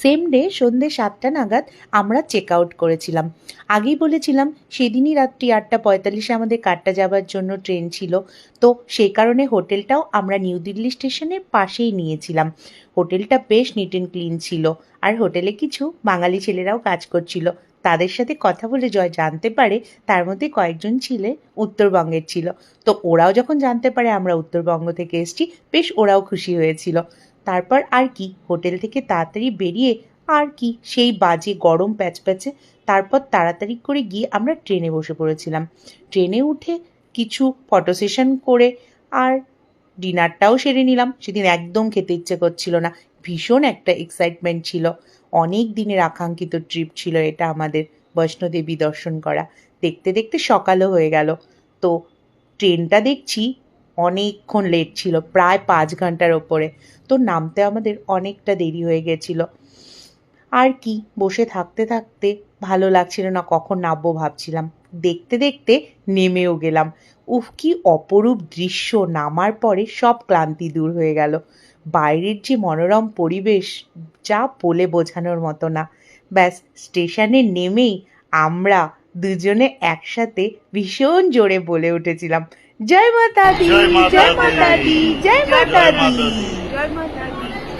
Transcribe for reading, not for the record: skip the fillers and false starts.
Same day সন্ধ্যে ৭টা নাগাদ আমরা চেক আউট করেছিলাম। আগেই বলেছিলাম সেদিনই রাত্রি ৮:৪৫ আমাদের কাটরা যাবার জন্য ট্রেন ছিল। তো সেই কারণে হোটেলটাও আমরা নিউ দিল্লি স্টেশনের পাশেই নিয়েছিলাম। হোটেলটা বেশ নিট অ্যান্ড ক্লিন ছিল, আর হোটেলে কিছু বাঙালি ছেলেরাও কাজ করছিল। তাদের সাথে কথা বলে জয় জানতে পারে তার মধ্যে কয়েকজন ছেলে উত্তরবঙ্গের ছিল। তো ওরাও যখন জানতে পারে আমরা উত্তরবঙ্গ থেকে এসেছি, বেশ ওরাও খুশি হয়েছিল। তারপর আর কি, হোটেল থেকে তাড়াতাড়ি বেরিয়ে আর কি সেই বাজে গরম প্যাচপ্যাচে, তারপর তাড়াতাড়ি করে গিয়ে আমরা ট্রেনে বসে পড়েছিলাম। ট্রেনে উঠে কিছু ফটো সেশন করে আর ডিনারটাও সেরে নিলাম। সেদিন একদম খেতে ইচ্ছে করছিল না, ভীষণ একটা এক্সাইটমেন্ট ছিল। অনেক দিনের আকাঙ্ক্ষিত ট্রিপ ছিল এটা আমাদের, বৈষ্ণোদেবী দর্শন করা। দেখতে দেখতে সকালও হয়ে গেল। তো ট্রেনটা দেখছি অনেকক্ষণ লেট ছিল, প্রায় ৫ ঘন্টার ওপরে। তো নামতে আমাদের অনেকটা দেরি হয়ে গেছিল। আর কি, বসে থাকতে থাকতে ভালো লাগছিল না, কখন নামবো ভাবছিলাম। দেখতে দেখতে নেমেও গেলাম। উফ, কি অপরূপ দৃশ্য! নামার পরে সব ক্লান্তি দূর হয়ে গেল। বাইরের যে মনোরম পরিবেশ, যা বলে বোঝানোর মতো না। ব্যাস স্টেশনে নেমেই আমরা দুজনে একসাথে ভীষণ জোরে বলে উঠেছিলাম, জয় মাতা দি, জয় মাতা জয় দি, মাতা দি, জয় মাতা জয় দি। মাতা দি। জয় মাতা